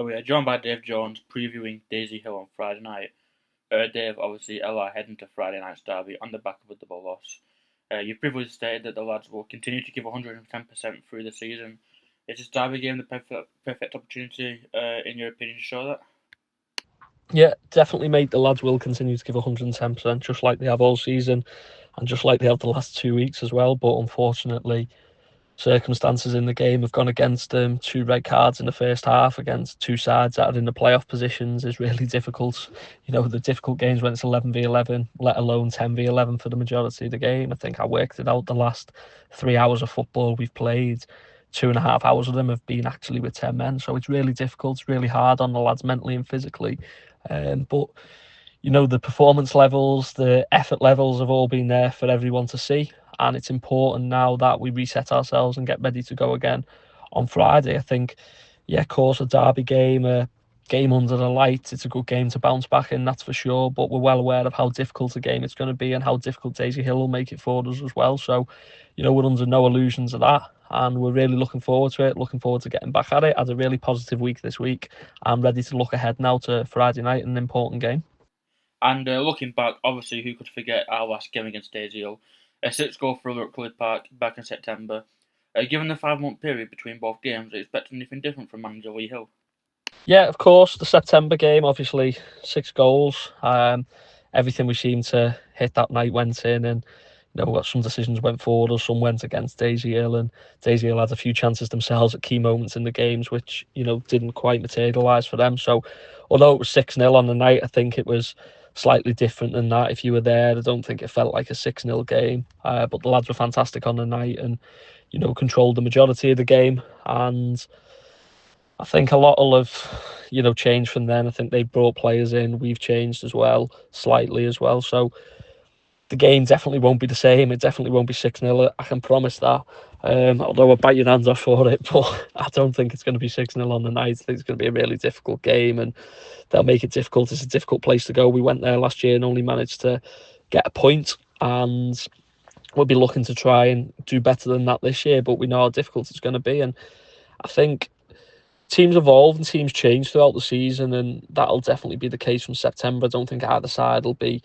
We are joined by Dave Jones previewing Daisy Hill on Friday night. Dave, obviously, Ella heading to Friday night's derby on the back of a double loss. You previously stated that the lads will continue to give 110% through the season. Is this derby game the perfect opportunity, in your opinion, to show that? Yeah, definitely, mate. The lads will continue to give 110%, just like they have all season, and just like they have the last 2 weeks as well. But unfortunately, circumstances in the game have gone against them. 2 red cards in the first half against two sides that are in the playoff positions is really difficult. The difficult games when it's 11v11, let alone 10v11 for the majority of the game. I think I worked it out, the last 3 hours of football we've played, 2.5 hours of them have been actually with 10 men. So it's really difficult, it's really hard on the lads mentally and physically. But the performance levels, the effort levels have all been there for everyone to see. And it's important now that we reset ourselves and get ready to go again on Friday. I think, yeah, of course, a derby game, a game under the lights, it's a good game to bounce back in, that's for sure. But we're well aware of how difficult a game it's going to be and how difficult Daisy Hill will make it for us as well. So, we're under no illusions of that. And we're really looking forward to it, looking forward to getting back at it. Had a really positive week this week. I'm ready to look ahead now to Friday night, an important game. And looking back, obviously, who could forget our last game against Daisy Hill? A 6-goal thriller at Clyde Park back in September. Given the 5-month period between both games, are you expecting anything different from manager Lee Hill? Yeah, of course, the September game, obviously 6 goals. Everything we seemed to hit that night went in, and some decisions went forward or some went against Daisy Hill, and Daisy Hill had a few chances themselves at key moments in the games, which didn't quite materialise for them. So, although it was 6-0 on the night, I think it was slightly different than that. If you were there, I don't think it felt like a 6-0 game. But the lads were fantastic on the night, and controlled the majority of the game. And I think a lot will have, changed from then. I think they've brought players in. We've changed as well, slightly as well. So the game definitely won't be the same. It definitely won't be 6-0. I can promise that. Although I bite your hands off for it, but I don't think it's going to be 6-0 on the night. I think it's going to be a really difficult game, and they'll make it difficult. It's a difficult place to go. We went there last year and only managed to get a point, and we'll be looking to try and do better than that this year, but we know how difficult it's going to be. And I think teams evolve and teams change throughout the season, and that'll definitely be the case from September. I don't think either side will be,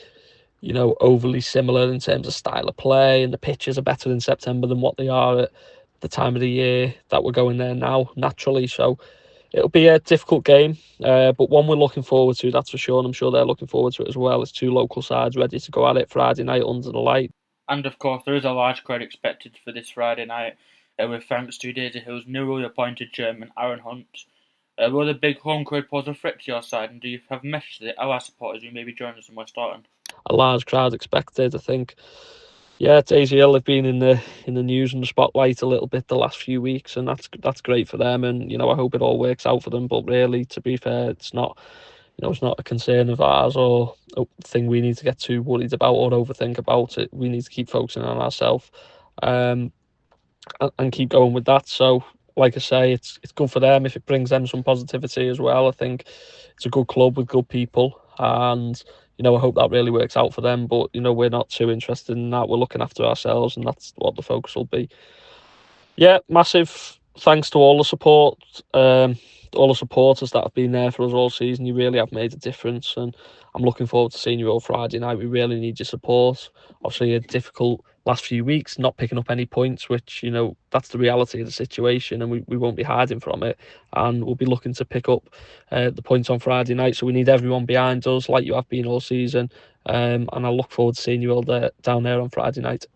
overly similar in terms of style of play, and the pitches are better in September than what they are at the time of the year that we're going there now, naturally. So it'll be a difficult game, but one we're looking forward to, that's for sure, and I'm sure they're looking forward to it as well. It's two local sides ready to go at it Friday night under the light. And of course, there is a large crowd expected for this Friday night, with thanks to Daisy Hill's newly appointed chairman, Aaron Hunt. Will the big home crowd pose a threat to your side, and do you have a message to the LR supporters who may be joining us in West Orton? A large crowd expected, I think. Yeah, Daisy Hill have been in the news and the spotlight a little bit the last few weeks, and that's great for them. And I hope it all works out for them. But really, to be fair, it's not it's not a concern of ours or a thing we need to get too worried about or overthink about it. We need to keep focusing on ourselves, um, and keep going with that. So, like I say, it's good for them if it brings them some positivity as well. I think it's a good club with good people, and I hope that really works out for them. But we're not too interested in that. We're looking after ourselves, and that's what the focus will be. Yeah, massive thanks to all the support, all the supporters that have been there for us all season. You really have made a difference, and I'm looking forward to seeing you all Friday night. We really need your support. Obviously, a difficult last few weeks, not picking up any points, which that's the reality of the situation, and we won't be hiding from it. And we'll be looking to pick up the points on Friday night. So we need everyone behind us, like you have been all season. And I look forward to seeing you all there down there on Friday night.